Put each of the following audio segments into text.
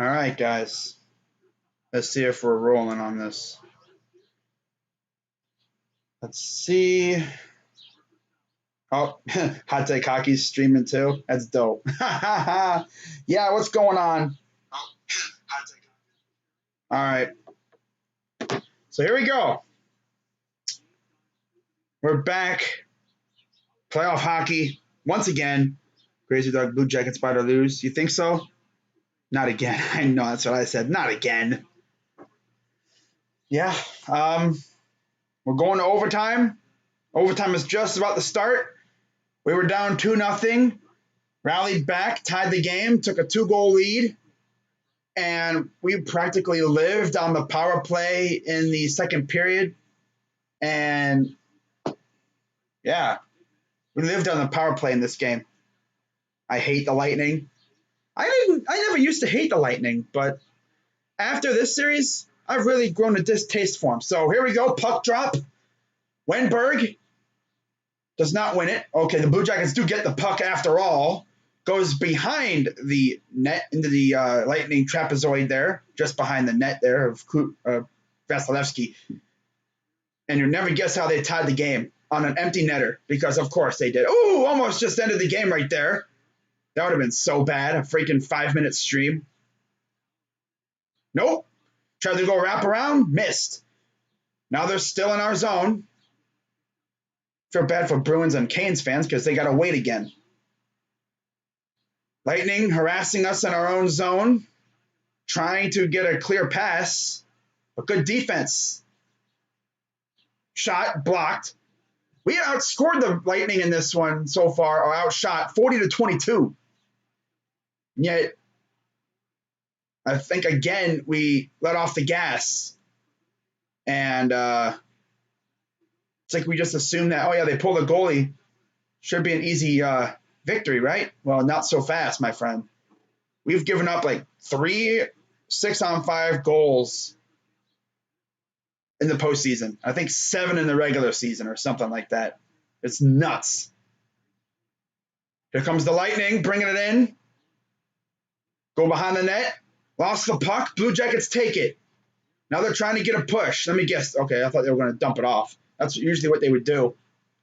All right, guys. Let's see if we're rolling on this. Let's see. Oh, Hot Take Hockey's streaming too. That's dope. Yeah, what's going on? All right. So here we go. We're back. Playoff hockey once again. Crazy Dog Blue Jackets by to lose. You think so? Not again. I know that's what I said. Not again. Yeah. We're going to overtime. Overtime is just about to start. We were down 2-0, rallied back, tied the game, took a 2-goal lead, and we practically lived on the power play in the second period. And yeah, we lived on the power play in this game. I hate the Lightning. I never used to hate the Lightning, but after this series, I've really grown a distaste for them. So here we go, puck drop. Wenberg does not win it. Okay, the Blue Jackets do get the puck after all. Goes behind the net into the Lightning trapezoid there, just behind the net there of Vasilevsky. And you'll never guess how they tied the game on an empty netter, because of course they did. Ooh, almost just ended the game right there. That would have been so bad, a freaking 5-minute stream. Nope. Tried to go wrap around, missed. Now they're still in our zone. Feel bad for Bruins and Canes fans because they got to wait again. Lightning harassing us in our own zone, trying to get a clear pass, but good defense. Shot blocked. We outscored the Lightning in this one so far, or outshot 40-22. Yet, I think again we let off the gas, and it's like we just assumed that, oh yeah, they pulled a goalie, should be an easy victory, right? Well, not so fast, my friend. We've given up like 3 6-on-5 goals in the postseason. I think 7 in the regular season or something like that. It's nuts. Here comes the Lightning, bringing it in. Go behind the net. Lost the puck. Blue Jackets take it. Now they're trying to get a push. Let me guess. Okay, I thought they were going to dump it off. That's usually what they would do.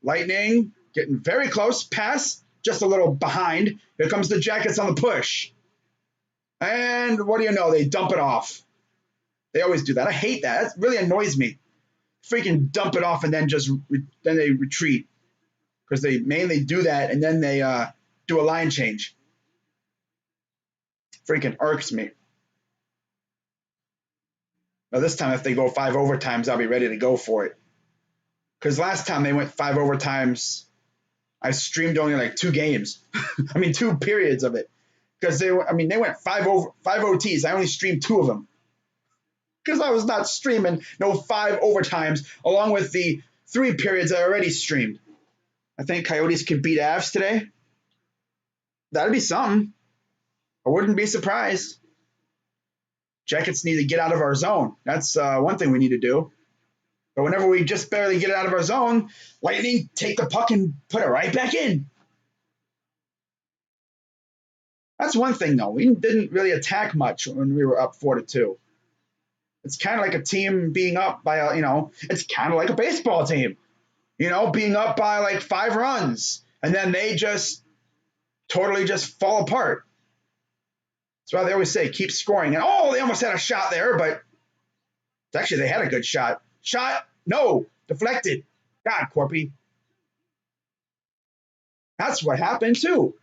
Lightning getting very close. Pass. Just a little behind. Here comes the Jackets on the push. And what do you know? They dump it off. They always do that. I hate that. That really annoys me. Freaking dump it off and then then they retreat. Because they mainly do that and then they do a line change. Freaking irks me. Now this time if they go 5 overtimes, I'll be ready to go for it. Because last time they went 5 overtimes, I streamed only like 2 games. I mean 2 periods of it. Because they went 5 OTs. I only streamed 2 of them. Because I was not streaming no 5 overtimes along with the 3 periods I already streamed. I think Coyotes can beat Avs today. That'd be something. I wouldn't be surprised. Jackets need to get out of our zone. That's one thing we need to do. But whenever we just barely get it out of our zone, Lightning take the puck and put it right back in. That's one thing, though. We didn't really attack much when we were up 4-2. It's kind of like a team being up by, it's kind of like a baseball team, being up by like 5 runs. And then they just totally just fall apart. That's why they always say, keep scoring. And, they almost had a shot there, but actually they had a good shot. Shot, no, deflected. God, Corpy. That's what happened, too.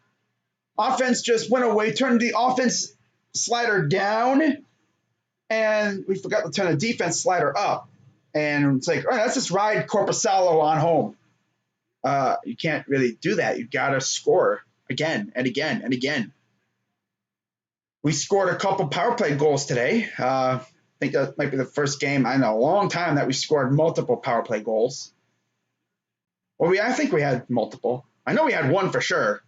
Offense just went away, turned the offense slider down, and we forgot to turn the defense slider up. And it's like, all right, let's just ride Corpusalo on home. You can't really do that. You've got to score again and again and again. We scored a couple power play goals today. I think that might be the first game in a long time that we scored multiple power play goals. Well, I think we had multiple. I know we had 1 for sure.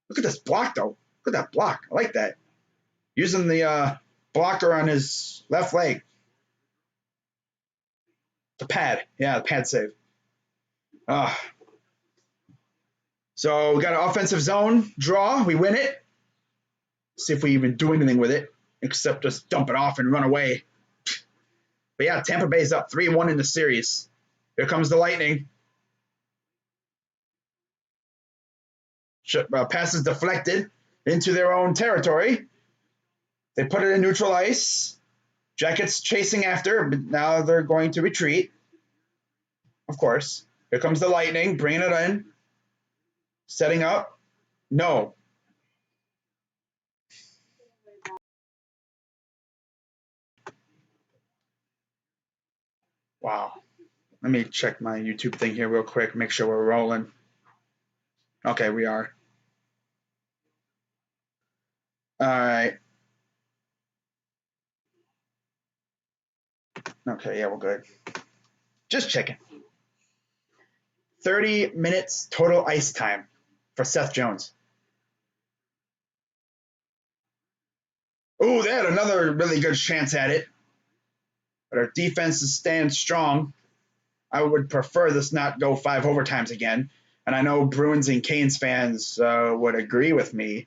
Look at this block, though. Look at that block. I like that. Using the blocker on his left leg. The pad. Yeah, the pad save. So we got an offensive zone draw. We win it. See if we even do anything with it. except just dump it off and run away. But yeah, Tampa Bay's up 3-1 in the series. Here comes the Lightning. Passes deflected into their own territory. They put it in neutral ice. Jackets chasing after, but now they're going to retreat. Of course. Here comes the Lightning, bringing it in. Setting up. No. Wow. Let me check my YouTube thing here real quick, make sure we're rolling. Okay, we are. All right. Okay, yeah, we're good. Just checking. 30 minutes total ice time for Seth Jones. Oh, they had another really good chance at it. But our defense is staying strong. I would prefer this not go 5 overtimes again. And I know Bruins and Canes fans would agree with me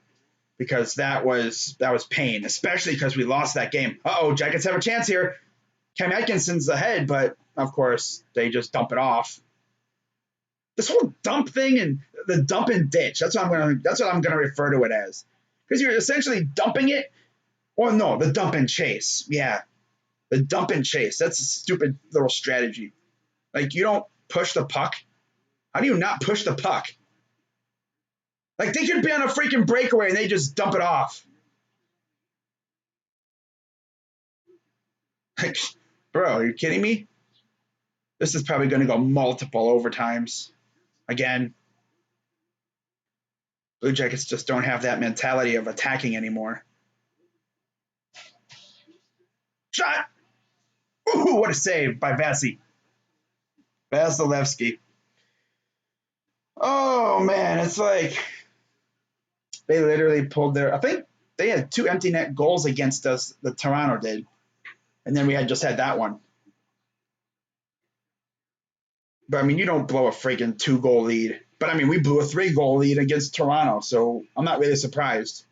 because that was pain, especially because we lost that game. Uh-oh, Jackets have a chance here. Cam Atkinson's ahead, but of course they just dump it off. This whole dump thing and the dump and ditch, that's what I'm gonna refer to it as. Because you're essentially dumping it. Or no, the dump and chase. Yeah. The dump and chase. That's a stupid little strategy. Like, you don't push the puck. How do you not push the puck? Like, they could be on a freaking breakaway and they just dump it off. Like, bro, are you kidding me? This is probably going to go multiple overtimes. Again, Blue Jackets just don't have that mentality of attacking anymore. Shot! Ooh, what a save by Vasilevsky. Oh, man, it's like they literally pulled I think they had 2 empty net goals against us, the Toronto did. And then we had that one. But, I mean, you don't blow a freaking 2-goal lead. But, I mean, we blew a 3-goal lead against Toronto, so I'm not really surprised.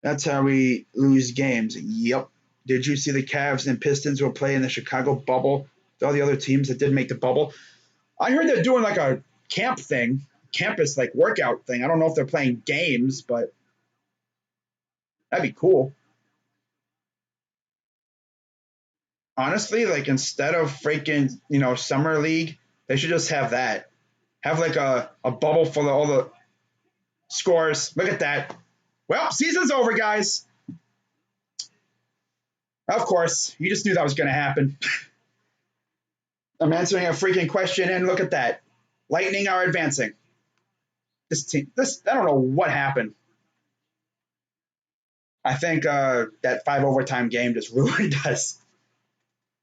That's how we lose games. Yep. Did you see the Cavs and Pistons will play in the Chicago bubble? All the other teams that did make the bubble. I heard they're doing like a camp thing, campus like workout thing. I don't know if they're playing games, but that'd be cool. Honestly, like instead of freaking, summer league, they should just have that. Have like a bubble full of all the scores. Look at that. Well, season's over, guys. Of course, you just knew that was going to happen. I'm answering a freaking question, and look at that. Lightning are advancing. This team, I don't know what happened. I think that 5 overtime game just ruined us.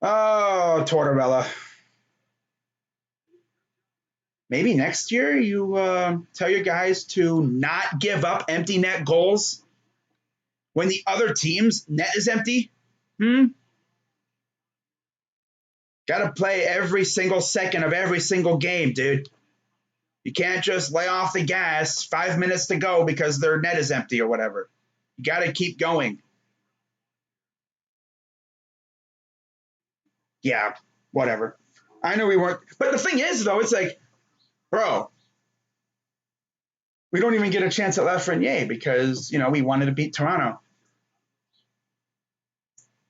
Oh, Tortorella. Maybe next year you tell your guys to not give up empty net goals when the other team's net is empty. Got to play every single second of every single game, dude. You can't just lay off the gas 5 minutes to go because their net is empty or whatever. You got to keep going. Yeah, whatever. I know we weren't. But the thing is, though, it's like, bro, we don't even get a chance at Lafreniere because, we wanted to beat Toronto.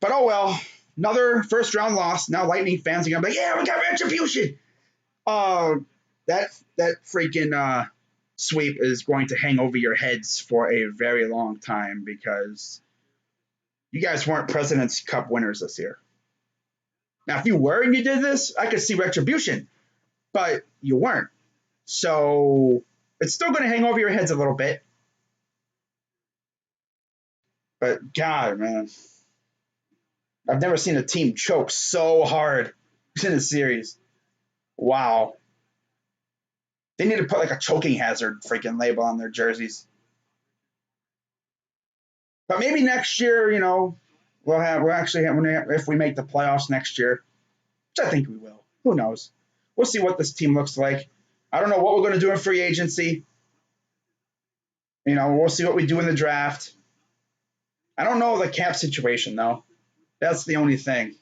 But oh well, another first-round loss. Now Lightning fans are going to be like, yeah, we got retribution. That freaking sweep is going to hang over your heads for a very long time because you guys weren't President's Cup winners this year. Now, if you were and you did this, I could see retribution, but you weren't. So it's still going to hang over your heads a little bit. But God, man, I've never seen a team choke so hard in a series. Wow. They need to put like a choking hazard freaking label on their jerseys. But maybe next year, if we make the playoffs next year, which I think we will. Who knows? We'll see what this team looks like. I don't know what we're going to do in free agency. We'll see what we do in the draft. I don't know the cap situation, though. That's the only thing.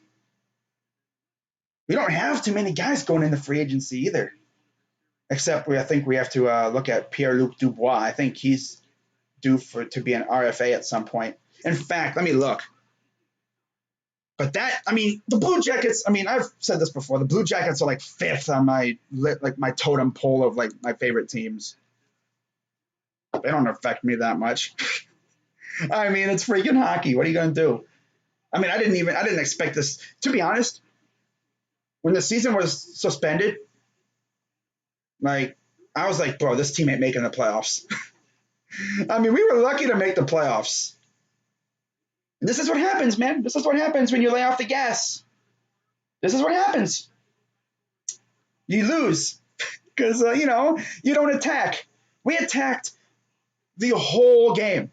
We don't have too many guys going into free agency either. Except I think we have to look at Pierre-Luc Dubois. I think he's due to be an RFA at some point. In fact, let me look. But the Blue Jackets. I've said this before. The Blue Jackets are like fifth on my totem pole of like my favorite teams. They don't affect me that much. It's freaking hockey. What are you gonna do? I didn't expect this. To be honest, when the season was suspended, like I was like, bro, this team ain't making the playoffs. We were lucky to make the playoffs. And this is what happens, man. This is what happens when you lay off the gas. This is what happens. You lose because you don't attack. We attacked the whole game.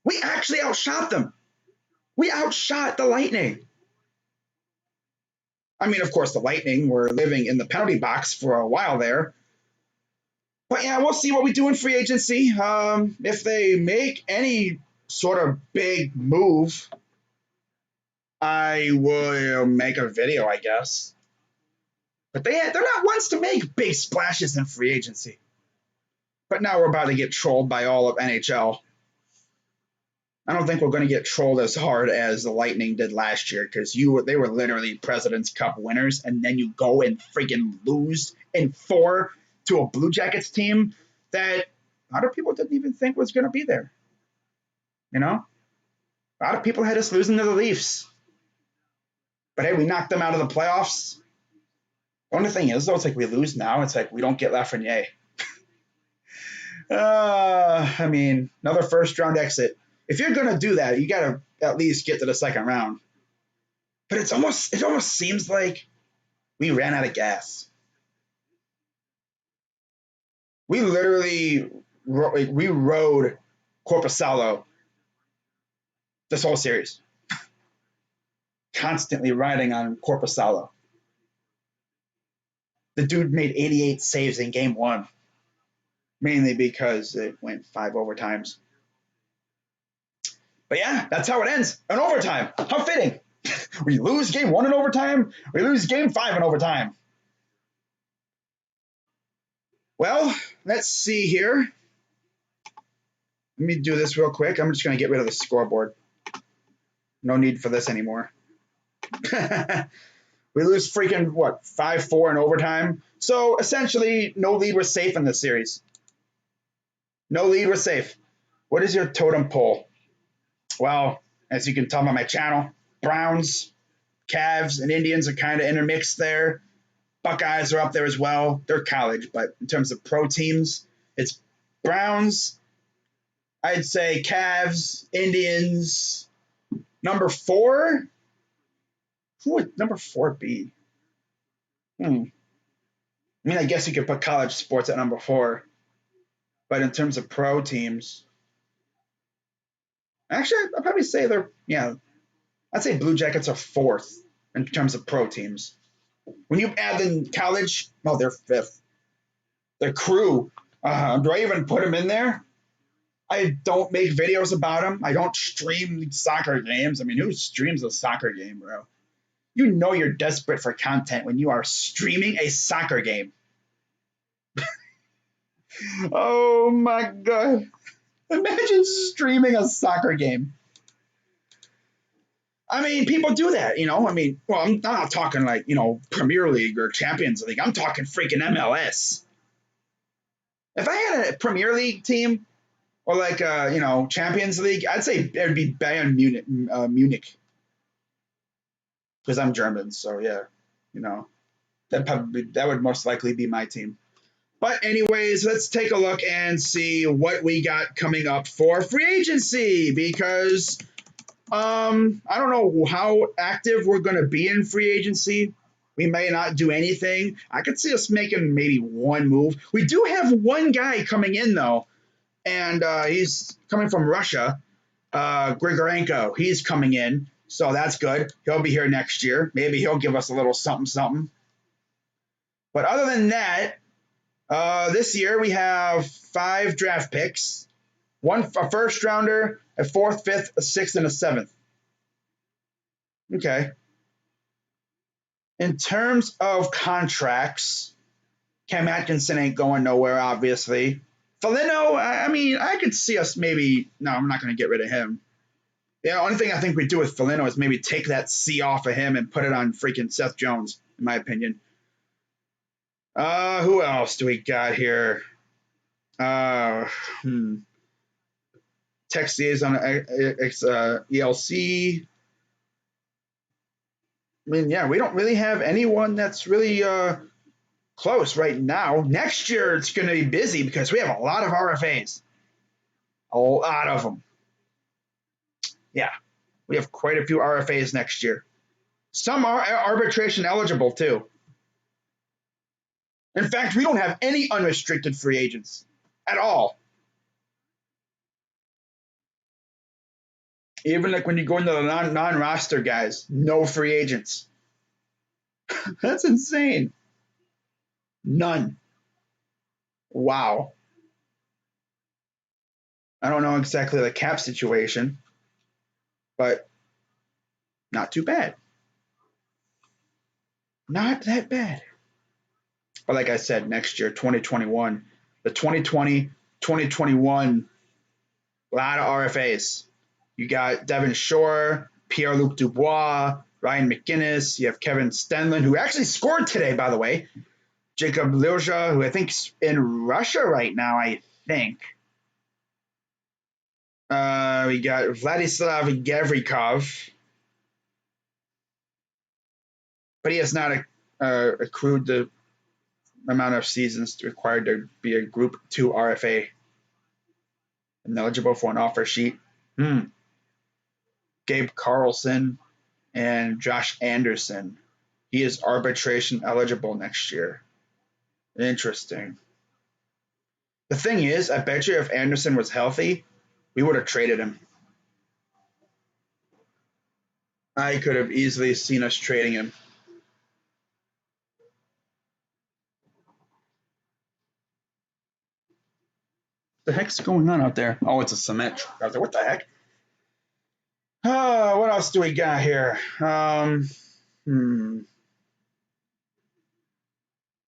We actually outshot them. We outshot the Lightning. Of course, the Lightning were living in the penalty box for a while there. But yeah, we'll see what we do in free agency. If they make any sort of big move, I will make a video, I guess. But they're not ones to make big splashes in free agency. But now we're about to get trolled by all of NHL. I don't think we're going to get trolled as hard as the Lightning did last year because they were literally President's Cup winners, and then you go and freaking lose in 4 to a Blue Jackets team that a lot of people didn't even think was going to be there. A lot of people had us losing to the Leafs. But hey, we knocked them out of the playoffs. The only thing is, though, it's like we lose now. It's like we don't get Lafreniere. Another first-round exit. If you're going to do that, you got to at least get to the second round. But it almost seems like we ran out of gas. We literally rode Korpisalo this whole series. Constantly riding on Korpisalo. The dude made 88 saves in game 1. Mainly because it went 5 overtimes. But yeah, that's how it ends. An overtime. How fitting. We lose game 1 in overtime. We lose game 5 in overtime. Well, let's see here. Let me do this real quick. I'm just going to get rid of the scoreboard. No need for this anymore. We lose freaking, 5-4 in overtime. So essentially, no lead was safe in this series. No lead was safe. What is your totem pole? Well, as you can tell by my channel, Browns, Cavs, and Indians are kind of intermixed there. Buckeyes are up there as well. They're college, but in terms of pro teams, it's Browns, I'd say Cavs, Indians. Number 4? Who would number 4 be? I guess you could put college sports at number 4. But in terms of pro teams, actually, I'd probably say I'd say Blue Jackets are 4th in terms of pro teams. When you add in college, they're 5th. The Crew, do I even put them in there? I don't make videos about them. I don't stream soccer games. Who streams a soccer game, bro? You know you're desperate for content when you are streaming a soccer game. Oh my God. Imagine streaming a soccer game. People do that, well, I'm not talking like, Premier League or Champions League. I'm talking freaking MLS. If I had a Premier League team or like, Champions League, I'd say it would be Bayern Munich. Because I'm German, so yeah, that would most likely be my team. But anyways, let's take a look and see what we got coming up for free agency because I don't know how active we're going to be in free agency. We may not do anything. I could see us making maybe one move. We do have one guy coming in, though, and he's coming from Russia, Grigorenko. He's coming in, so that's good. He'll be here next year. Maybe he'll give us a little something. But other than that, this year we have 5 draft picks, a first rounder, a fourth, fifth, a sixth, and a seventh. Okay. In terms of contracts, Cam Atkinson ain't going nowhere, obviously. Foligno, I mean, I could see us maybe. No, I'm not going to get rid of him. The only thing I think we do with Foligno is maybe take that C off of him and put it on freaking Seth Jones, in my opinion. Who else do we got here? Texier on ELC. I mean, yeah, we don't really have anyone that's really close right now. Next year, it's going to be busy because we have a lot of RFAs. A lot of them. Yeah, we have quite a few RFAs next year. Some are arbitration eligible, too. In fact, we don't have any unrestricted free agents at all. Even like when you go into the non-roster guys, no free agents. That's insane. None. Wow. I don't know exactly the cap situation, but not too bad. Not that bad. But like I said, next year, 2021, the 2020, 2021, a lot of RFAs. You got Devin Shore, Pierre-Luc Dubois, Ryan McGinnis. You have Kevin Stenlin, who actually scored today, by the way. Jacob Lilja, who I think's in Russia right now, I think. We got Vladislav Gavrikov. But he has not accrued the amount of seasons required to be a Group 2 RFA and eligible for an offer sheet. Gabe Carlson and Josh Anderson. He is arbitration eligible next year. Interesting. The thing is, I bet you if Anderson was healthy, we would have traded him. I could have easily seen us trading him. The heck's going on out there? Oh, it's a cement. I was like, what the heck? Oh, what else do we got here?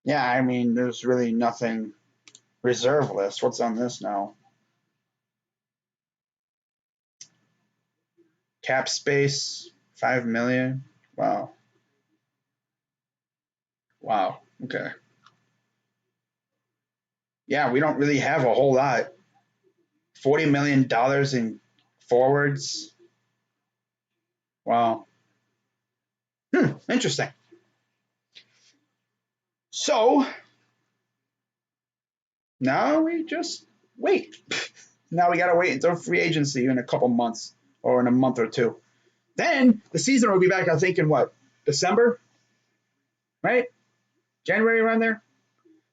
Yeah, I mean, there's really nothing reserve list. What's on this now? Cap space, 5 million. Wow. Wow. Okay. Yeah, we don't really have a whole lot. $40 million in forwards. Wow. Interesting. So now we just wait. Now we got to wait until free agency in a couple months or in a month or two. Then the season will be back, I think, in what? December? Right? January, around there?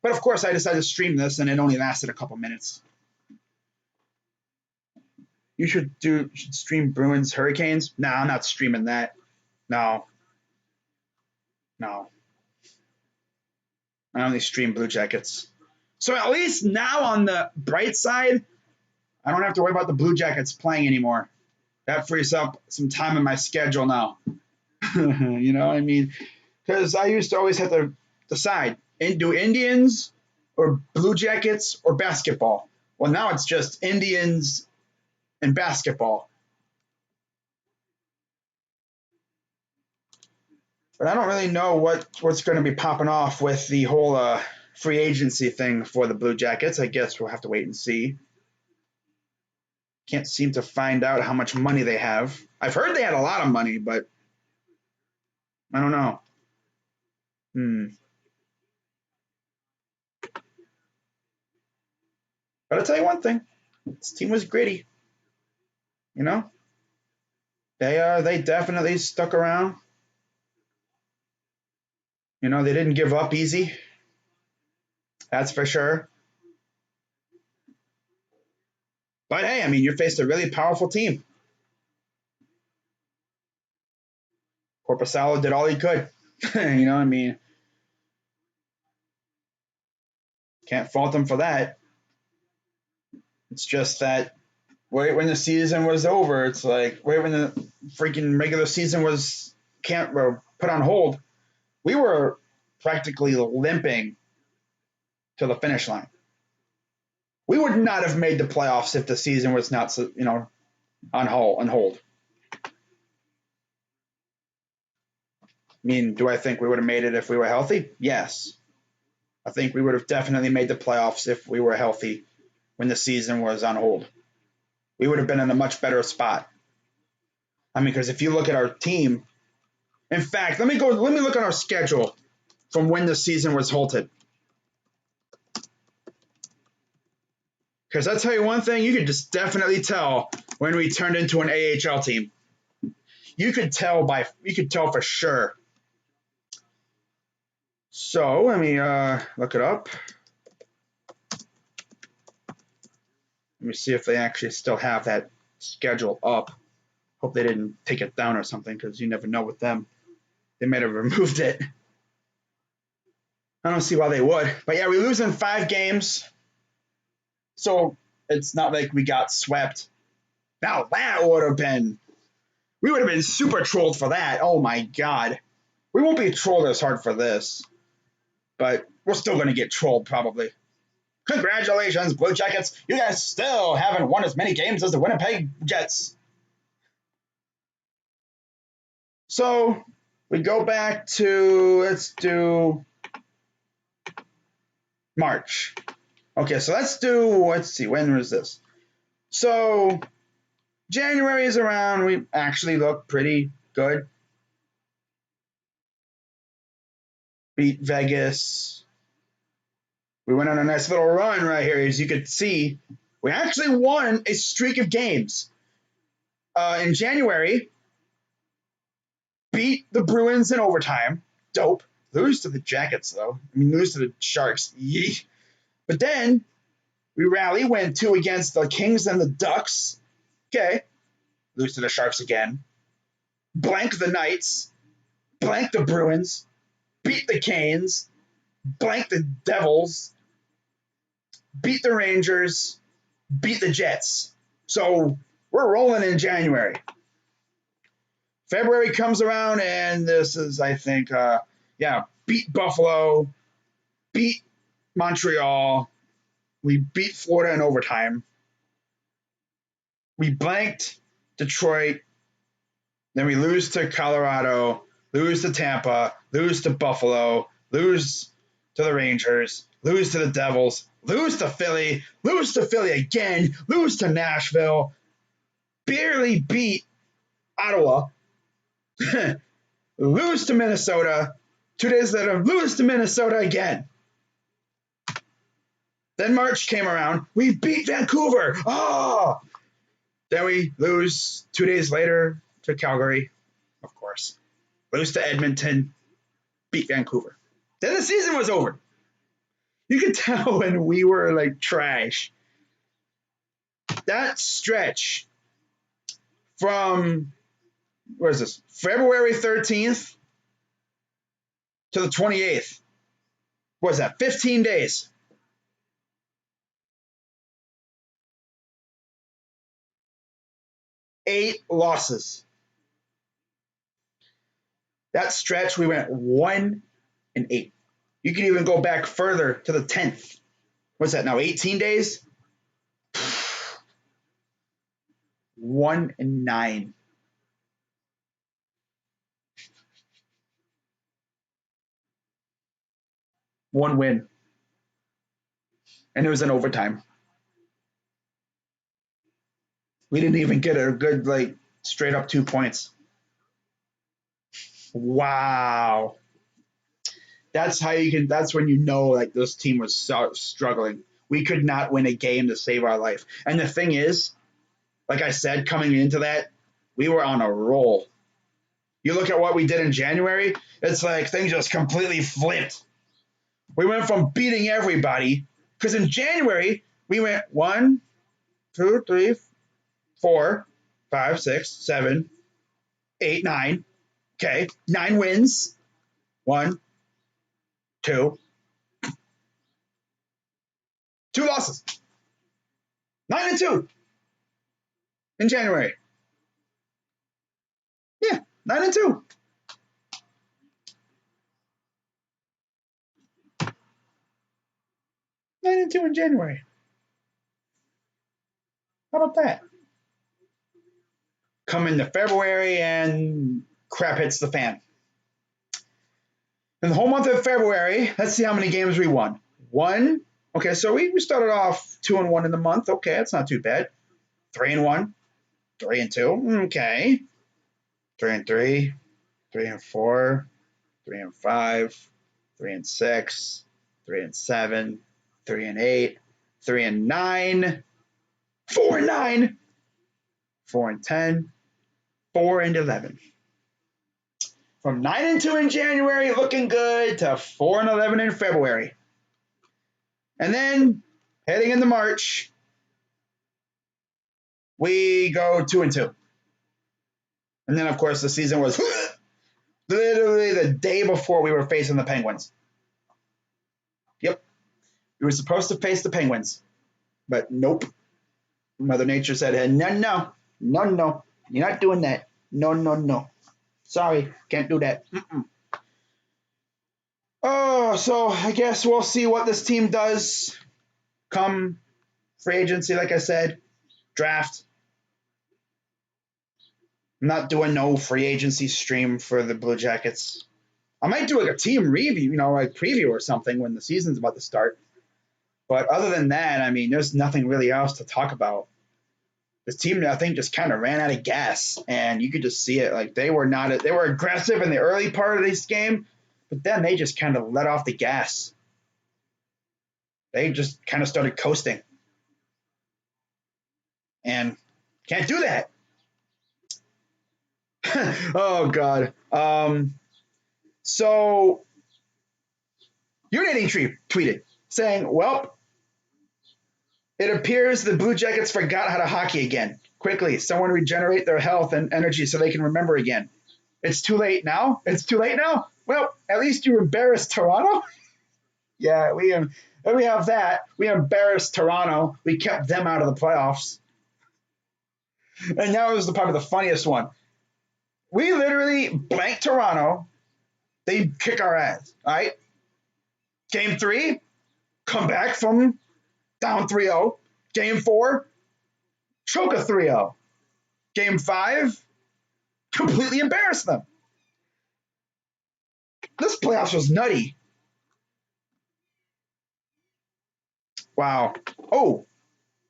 But of course, I decided to stream this, and it only lasted a couple minutes. You should stream Bruins Hurricanes. No, I'm not streaming that. No. I only stream Blue Jackets. So at least now on the bright side, I don't have to worry about the Blue Jackets playing anymore. That frees up some time in my schedule now. You know what I mean? Because I used to always have to decide, do Indians or Blue Jackets or basketball? Well, now it's just Indians and basketball. But I don't really know what's going to be popping off with the whole free agency thing for the Blue Jackets. I guess we'll have to wait and see. Can't seem to find out how much money they have. I've heard they had a lot of money, but I don't know. But I'll tell you one thing. This team was gritty. You know? They definitely stuck around. You know, they didn't give up easy. That's for sure. But hey, I mean, you faced a really powerful team. Corpusalo did all he could. You know, I mean, can't fault him for that. It's just that Wait when the season was over. It's like wait when the freaking regular season was can't put on hold. We were practically limping to the finish line. We would not have made the playoffs if the season was not, on hold. I mean, do I think we would have made it if we were healthy? Yes. I think we would have definitely made the playoffs if we were healthy when the season was on hold. We would have been in a much better spot. I mean, because if you look at our team, in fact, let me look at our schedule from when the season was halted. Because I'll tell you one thing, you could just definitely tell when we turned into an AHL team. You could tell for sure. So let me look it up. Let me see if they actually still have that schedule up. Hope they didn't take it down or something, because you never know with them. They might have removed it. I don't see why they would. But yeah, we lose in 5 games. So it's not like we got swept. Now that would have been, we would have been super trolled for that. Oh my God. We won't be trolled as hard for this. But we're still going to get trolled probably. Congratulations, Blue Jackets. You guys still haven't won as many games as the Winnipeg Jets. So we go back to, let's do March. Okay, so let's see, when was this? So January is around, we actually look pretty good. Beat Vegas. We went on a nice little run right here, as you could see. We actually won a streak of games. In January, beat the Bruins in overtime. Dope. Lose to the Jackets, though. I mean, lose to the Sharks. Yeet. But then we rally, win 2 against the Kings and the Ducks. Okay. Lose to the Sharks again. Blank the Knights. Blank the Bruins. Beat the Canes. Blank the Devils. Beat the Rangers. Beat the Jets. So we're rolling in January. February comes around, and this is, I think, beat Buffalo, beat Montreal, we beat Florida in overtime, we blanked Detroit, then we lose to Colorado, lose to Tampa, lose to Buffalo, lose to the Rangers, lose to the Devils, lose to Philly again, lose to Nashville, barely beat Ottawa, lose to Minnesota, 2 days later, lose to Minnesota again. Then March came around, we beat Vancouver. Oh! Then we lose 2 days later to Calgary, of course. Lose to Edmonton, beat Vancouver. Then the season was over. You could tell when we were like trash. That stretch from, what is this, February 13th to the 28th. What was that, 15 days? Eight losses. That stretch, we went 1-8. You can even go back further to the 10th. What's that now, 18 days? 1-9. One win. And it was in overtime. We didn't even get a good, straight up 2 points. Wow. That's when you know, this team was struggling. We could not win a game to save our life. And the thing is, like I said, coming into that, we were on a roll. You look at what we did in January, it's like things just completely flipped. We went from beating everybody, because in January, we went 1, 2, 3, 4, 5, 6, 7, 8, 9. Okay, 9 wins. 1, 2. 2 losses. 9-2. in January. Yeah, 9-2. 9-2 in January. How about that? Come into February and crap hits the fan. In the whole month of February, let's see how many games we won. One. Okay, so we started off 2-1 in the month. Okay, that's not too bad. 3-1, 3-2. Okay. 3-3, 3-4, 3-5, 3-6, 3-7, 3-8, 3-9, 4-9, 4-10, 4-11. From 9-2 in January, looking good, to 4-11 in February. And then heading into March, we go 2-2. And then, of course, the season was literally the day before we were facing the Penguins. Yep. We were supposed to face the Penguins, but nope. Mother Nature said, no, you're not doing that. No. Sorry, can't do that. Oh, so I guess we'll see what this team does come free agency, like I said, draft. I'm not doing no free agency stream for the Blue Jackets. I might do like a team review, like preview or something when the season's about to start. But other than that, I mean, there's nothing really else to talk about. This team, I think, just kind of ran out of gas, and you could just see it. Like they were aggressive in the early part of this game, but then they just kind of let off the gas. They just kind of started coasting, and can't do that. Oh God. So Urinating Tree tweeted saying, "Well, it appears the Blue Jackets forgot how to hockey again. Quickly, someone regenerate their health and energy so they can remember again. It's too late now? It's too late now? Well, at least you embarrassed Toronto." Yeah, we have that. We embarrassed Toronto. We kept them out of the playoffs. And now is probably the funniest one. We literally blanked Toronto. They kick our ass, all right? Game 3, come back from down 3-0. Game 4, choke a 3-0. Game 5, completely embarrass them. This playoffs was nutty. Wow. Oh,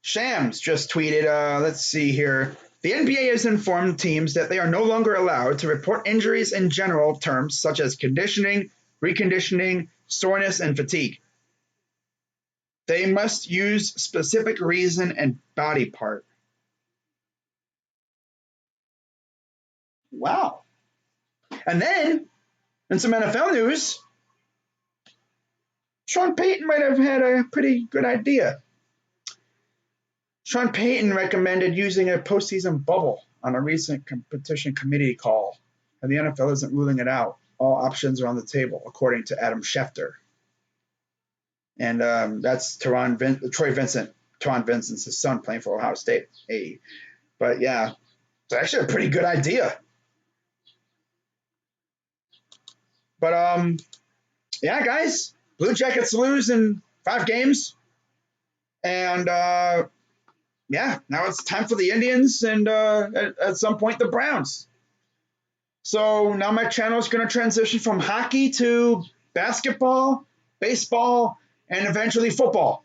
Shams just tweeted, let's see here. The NBA has informed teams that they are no longer allowed to report injuries in general terms such as conditioning, reconditioning, soreness, and fatigue. They must use specific reason and body part. Wow. And then, in some NFL news, Sean Payton might have had a pretty good idea. Sean Payton recommended using a postseason bubble on a recent competition committee call, and the NFL isn't ruling it out. All options are on the table, according to Adam Schefter. And that's Troy Vincent. Teron Vincent's his son playing for Ohio State. Hey. But yeah, it's actually a pretty good idea. But yeah, guys, Blue Jackets lose in 5 games. And yeah, now it's time for the Indians and at some point the Browns. So now my channel is going to transition from hockey to basketball, baseball, and eventually football.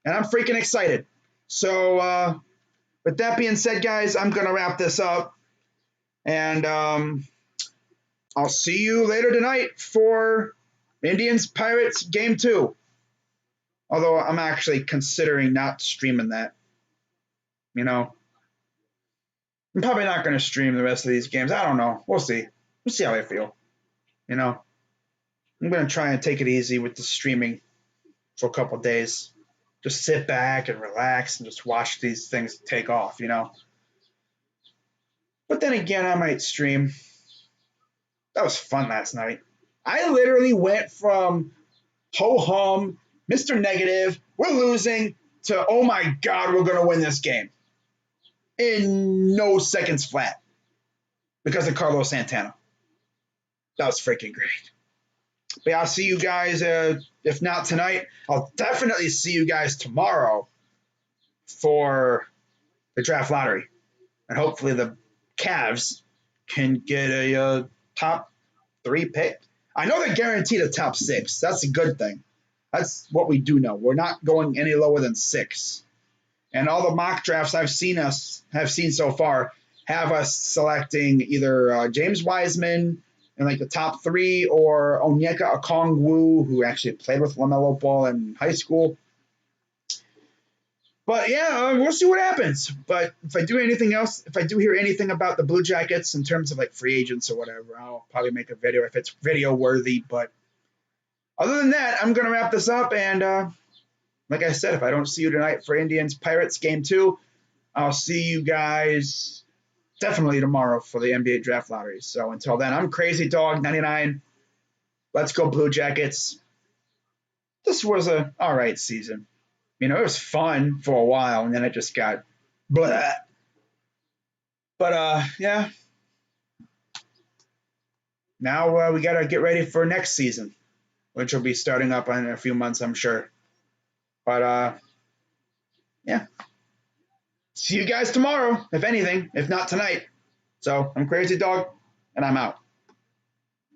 And I'm freaking excited. So with that being said, guys, I'm going to wrap this up. And I'll see you later tonight for Indians-Pirates Game 2. Although I'm actually considering not streaming that. I'm probably not going to stream the rest of these games. I don't know. We'll see. We'll see how I feel. I'm going to try and take it easy with the streaming for a couple of days. Just sit back and relax and just watch these things take off, But then again, I might stream. That was fun last night. I literally went from ho-hum, Mr. Negative, we're losing, to, oh my God, we're going to win this game. in no seconds flat because of Carlos Santana. That was freaking great. But yeah, I'll see you guys, if not tonight, I'll definitely see you guys tomorrow for the draft lottery. And hopefully the Cavs can get a top 3 pick. I know they're guaranteed a top 6. That's a good thing. That's what we do know. We're not going any lower than 6. And all the mock drafts I've seen so far have us selecting either James Wiseman in like the top 3 or Onyeka Okongwu, who actually played with LaMelo Ball in high school. But yeah, we'll see what happens. But if I do anything else, if I do hear anything about the Blue Jackets in terms of like free agents or whatever, I'll probably make a video if it's video worthy. But other than that, I'm going to wrap this up. And like I said, if I don't see you tonight for Indians Pirates game 2, I'll see you guys definitely tomorrow for the NBA Draft Lottery. So until then, I'm Crazy Dog 99. Let's go Blue Jackets. This was a all right season. You know, it was fun for a while, and then it just got blah. But yeah. Now we got to get ready for next season, which will be starting up in a few months, I'm sure. But yeah. See you guys tomorrow, if anything, if not tonight. So I'm Crazy Dog, and I'm out.